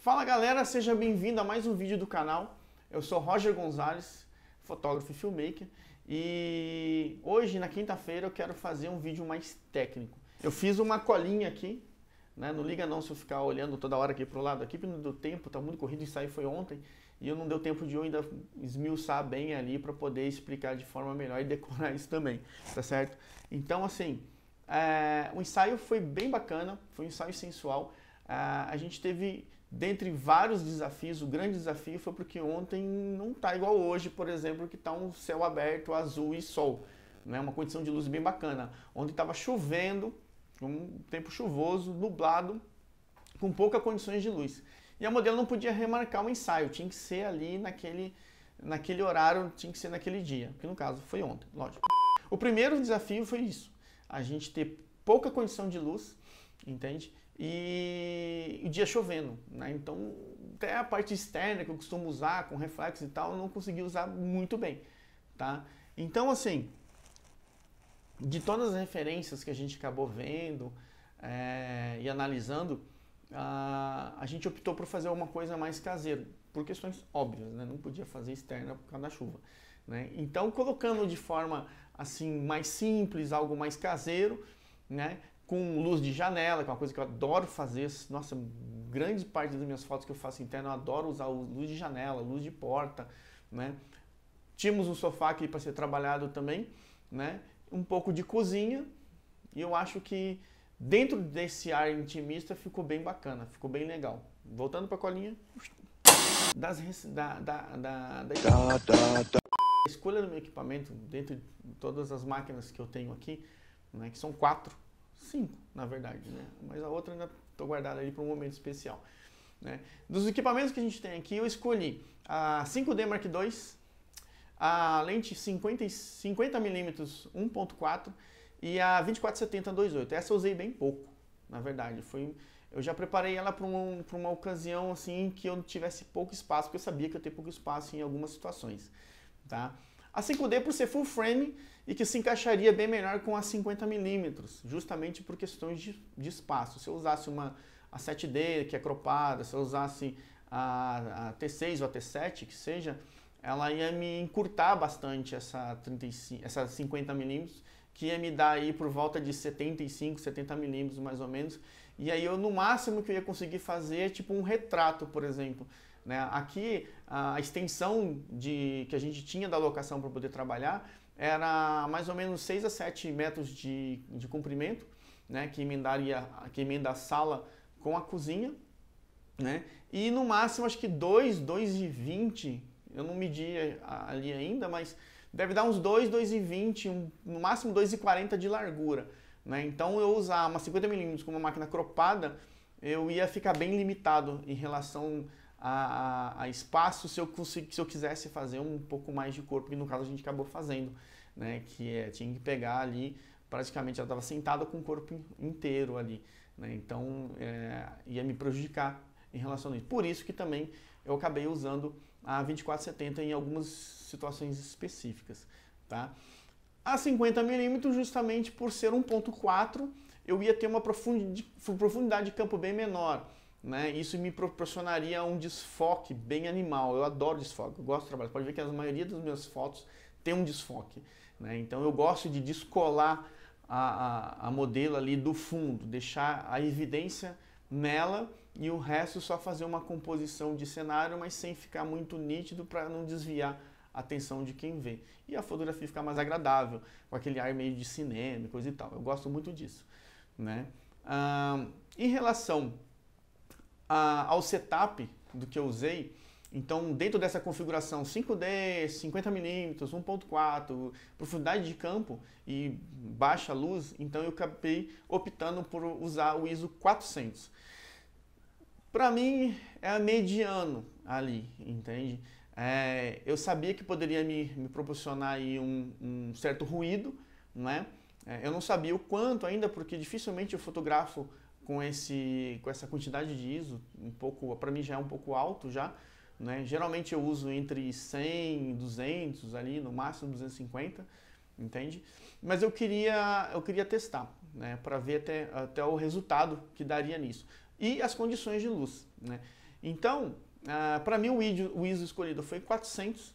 Fala galera, seja bem-vindo a mais um vídeo do canal. Eu sou Roger Gonzalez, fotógrafo e filmmaker, e hoje, na quinta-feira, eu quero fazer um vídeo mais técnico. Eu fiz uma colinha aqui, né? Não liga não se eu ficar olhando toda hora aqui pro lado, aqui não deu tempo, tá muito corrido, o ensaio foi ontem, e eu não deu tempo de eu ainda esmiuçar bem ali para poder explicar de forma melhor e decorar isso também, tá certo? Então assim, o ensaio foi bem bacana, foi um ensaio sensual. A gente teve, dentre vários desafios, o grande desafio foi porque ontem não está igual hoje, por exemplo, que está um céu aberto, azul e sol, né? Uma condição de luz bem bacana. Ontem estava chovendo, um tempo chuvoso, nublado, com poucas condições de luz. E a modelo não podia remarcar o ensaio, tinha que ser ali naquele horário, tinha que ser naquele dia, que no caso foi ontem, lógico. O primeiro desafio foi isso, a gente ter pouca condição de luz, entende? E o dia chovendo, né? Então até a parte externa que eu costumo usar com reflexo e tal, eu não consegui usar muito bem, tá? Então assim, de todas as referências que a gente acabou vendo e analisando, a gente optou por fazer uma coisa mais caseira, por questões óbvias, né? Não podia fazer externa por causa da chuva, né? Então colocando de forma assim mais simples, algo mais caseiro, né? Com luz de janela, que é uma coisa que eu adoro fazer. Nossa, grande parte das minhas fotos que eu faço interna, eu adoro usar luz de janela, luz de porta, né? Tínhamos um sofá aqui para ser trabalhado também, né? Um pouco de cozinha, e eu acho que dentro desse ar intimista ficou bem bacana, ficou bem legal. Voltando para a colinha, da escolha do meu equipamento, dentro de todas as máquinas que eu tenho aqui, né, que são 5 na verdade, né? Mas a outra ainda estou guardada ali para um momento especial, né? Dos equipamentos que a gente tem aqui, eu escolhi a 5D Mark II, a lente 50mm 1.4 e a 24-70 2.8. Essa eu usei bem pouco, na verdade. Eu já preparei ela para uma ocasião assim que eu tivesse pouco espaço, porque eu sabia que eu ia ter pouco espaço em algumas situações, tá? A 5D por ser full frame e que se encaixaria bem melhor com a 50mm, justamente por questões de espaço. Se eu usasse a 7D, que é cropada, se eu usasse a T6 ou a T7, que seja, ela ia me encurtar bastante essa 50mm, que ia me dar aí por volta de 75, 70mm mais ou menos. E aí no máximo que eu ia conseguir fazer é tipo um retrato, por exemplo, né? Aqui a extensão que a gente tinha da locação para poder trabalhar era mais ou menos 6 a 7 metros de comprimento, né? Que emenda a sala com a cozinha, né? E no máximo acho que 2,20, eu não medi ali ainda, mas deve dar uns 2,20, no máximo 2,40 de largura, né? Então eu usar uma 50mm com uma máquina cropada, eu ia ficar bem limitado em relação a espaço se eu quisesse fazer um pouco mais de corpo, que no caso a gente acabou fazendo, né? Tinha que pegar ali, praticamente ela estava sentada com o corpo inteiro ali, né? Então ia me prejudicar em relação a isso. Por isso que também eu acabei usando a 24-70 em algumas situações específicas, tá? A 50mm, justamente por ser 1.4, eu ia ter uma profundidade de campo bem menor, né? Isso me proporcionaria um desfoque bem animal. Eu adoro desfoque, eu gosto de trabalhar. Pode ver que a maioria das minhas fotos tem um desfoque, né? Então eu gosto de descolar a modelo ali do fundo, deixar a evidência nela e o resto só fazer uma composição de cenário, mas sem ficar muito nítido para não desviar a atenção de quem vê. E a fotografia ficar mais agradável, com aquele ar meio de cinema e coisa e tal. Eu gosto muito disso, né? Em relação ao setup do que eu usei, então dentro dessa configuração 5D, 50mm, 1.4, profundidade de campo e baixa luz, então eu acabei optando por usar o ISO 400. Para mim é mediano ali, entende? Eu sabia que poderia me proporcionar aí um certo ruído, né? Eu não sabia o quanto ainda, porque dificilmente eu fotografo com essa quantidade de ISO, para mim já é um pouco alto já, né? Geralmente eu uso entre 100 e 200 ali, no máximo 250, entende? Mas eu queria testar, né? Para ver até o resultado que daria nisso. E as condições de luz, né? Então, para mim o ISO escolhido foi 400,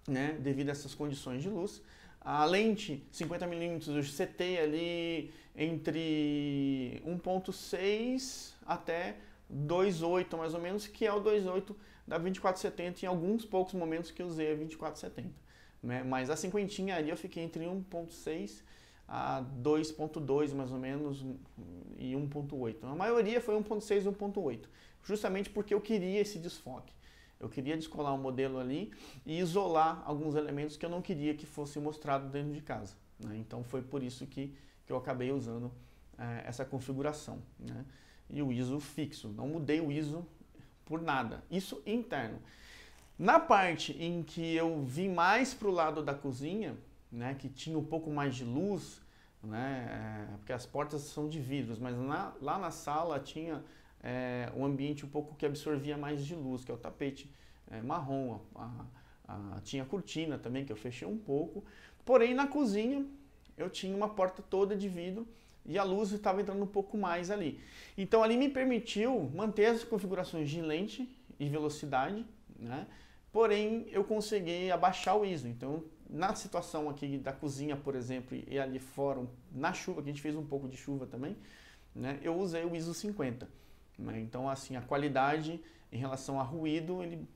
né, devido a essas condições de luz. A lente 50mm eu setei ali entre 1.6 até 2.8 mais ou menos, que é o 2.8 da 2470 em alguns poucos momentos que eu usei a 2470. Né? Mas a cinquentinha ali eu fiquei entre 1.6 a 2.2 mais ou menos e 1.8. A maioria foi 1.6 e 1.8, justamente porque eu queria esse desfoque. Eu queria descolar um modelo ali e isolar alguns elementos que eu não queria que fosse mostrado dentro de casa. Né? Então foi por isso que eu acabei usando essa configuração. Né? E o ISO fixo, não mudei o ISO por nada. Isso interno. Na parte em que eu vim mais para o lado da cozinha, né, que tinha um pouco mais de luz, né, porque as portas são de vidros, mas lá na sala tinha um ambiente um pouco que absorvia mais de luz, que é o tapete marrom, tinha cortina também, que eu fechei um pouco. Porém, na cozinha, eu tinha uma porta toda de vidro e a luz estava entrando um pouco mais ali. Então, ali me permitiu manter as configurações de lente e velocidade, né? Porém, eu consegui abaixar o ISO. Então, na situação aqui da cozinha, por exemplo, e ali fora, na chuva, que a gente fez um pouco de chuva também, né? Eu usei o ISO 50. Né? Então, assim, a qualidade em relação a ruído, ele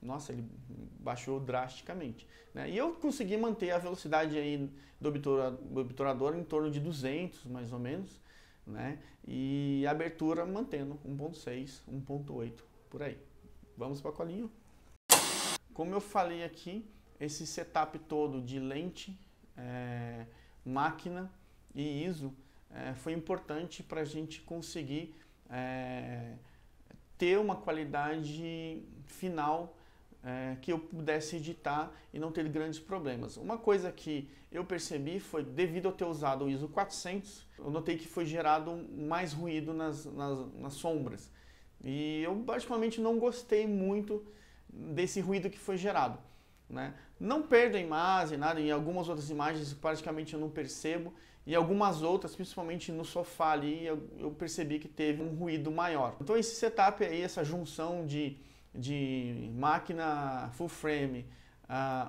baixou drasticamente. Né? E eu consegui manter a velocidade aí do obturador em torno de 200, mais ou menos, né? E a abertura mantendo 1.6, 1.8, por aí. Vamos para a colinha. Como eu falei aqui, esse setup todo de lente, máquina e ISO foi importante para a gente conseguir ter uma qualidade final que eu pudesse editar e não ter grandes problemas. Uma coisa que eu percebi foi, devido a ter usado o ISO 400, eu notei que foi gerado mais ruído nas sombras. E eu particularmente não gostei muito desse ruído que foi gerado. Né? Não perdo a imagem, nada, em algumas outras imagens praticamente eu não percebo, e algumas outras, principalmente no sofá ali, eu percebi que teve um ruído maior. Então esse setup aí, essa junção de máquina full frame,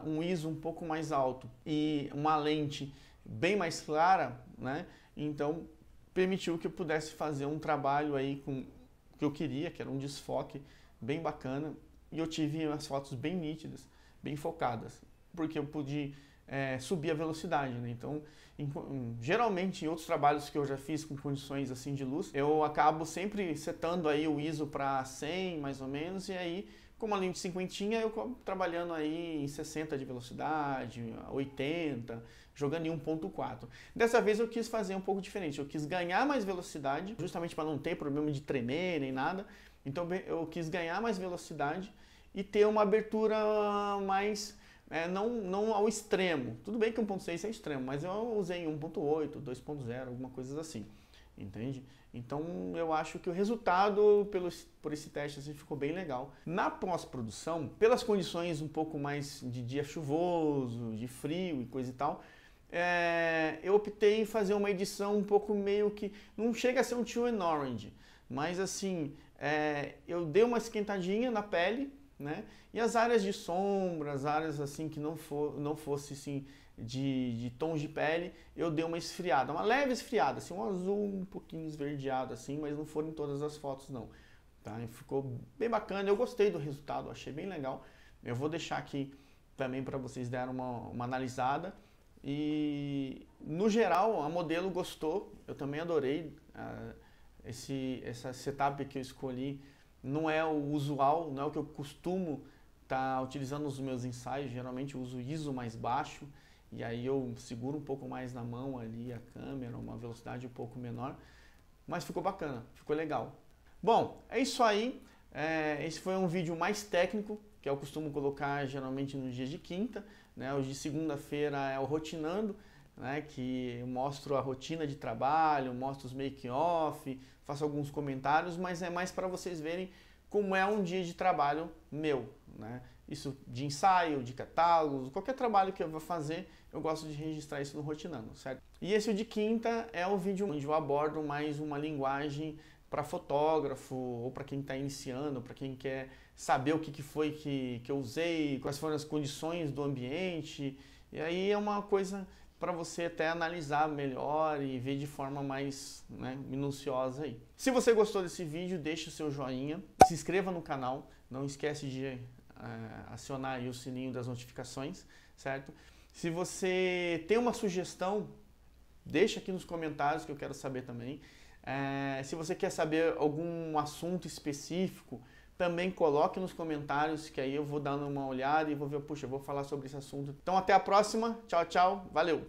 um ISO um pouco mais alto e uma lente bem mais clara, né? Então permitiu que eu pudesse fazer um trabalho aí com o que eu queria, que era um desfoque bem bacana, e eu tive as fotos bem nítidas, bem focadas, porque eu pude subir a velocidade, né? Então, geralmente em outros trabalhos que eu já fiz com condições assim de luz, eu acabo sempre setando aí o ISO para 100 mais ou menos, e aí com uma lente 50 eu acabo trabalhando aí em 60 de velocidade, 80, jogando em 1.4. Dessa vez eu quis fazer um pouco diferente, eu quis ganhar mais velocidade, justamente para não ter problema de tremer nem nada. Então eu quis ganhar mais velocidade e ter uma abertura mais, não ao extremo. Tudo bem que 1.6 é extremo, mas eu usei em 1.8, 2.0, alguma coisa assim, entende? Então eu acho que o resultado por esse teste assim, ficou bem legal. Na pós-produção, pelas condições um pouco mais de dia chuvoso, de frio e coisa e tal, eu optei em fazer uma edição um pouco meio que, não chega a ser um teal and orange, mas assim, eu dei uma esquentadinha na pele, né? E as áreas de sombra, as áreas assim que não fosse assim, de tons de pele, eu dei uma esfriada, uma leve esfriada, assim, um azul um pouquinho esverdeado assim, mas não foram em todas as fotos não. Tá? E ficou bem bacana, eu gostei do resultado, achei bem legal. Eu vou deixar aqui também para vocês darem uma analisada. E no geral a modelo gostou, eu também adorei. Essa setup que eu escolhi não é o usual, não é o que eu costumo estar utilizando nos meus ensaios. Geralmente eu uso ISO mais baixo e aí eu seguro um pouco mais na mão ali a câmera, uma velocidade um pouco menor, mas ficou bacana, ficou legal. Bom, é isso aí. Esse foi um vídeo mais técnico, que eu costumo colocar geralmente nos dias de quinta, né? Hoje de segunda-feira é o Rotinando, né? Que eu mostro a rotina de trabalho, mostro os make-off, faço alguns comentários, mas é mais para vocês verem como é um dia de trabalho meu, né? Isso de ensaio, de catálogos, qualquer trabalho que eu vou fazer, eu gosto de registrar isso no Rotinando, certo? E esse de quinta é o vídeo onde eu abordo mais uma linguagem para fotógrafo ou para quem está iniciando, para quem quer saber o que foi que eu usei, quais foram as condições do ambiente. E aí é uma coisa para você até analisar melhor e ver de forma mais, né, minuciosa aí. Se você gostou desse vídeo, deixe o seu joinha, se inscreva no canal, não esquece de acionar aí o sininho das notificações, certo? Se você tem uma sugestão, deixa aqui nos comentários que eu quero saber também. Se você quer saber algum assunto específico, também coloque nos comentários, que aí eu vou dando uma olhada e vou ver, puxa, eu vou falar sobre esse assunto. Então até a próxima, tchau, tchau, valeu!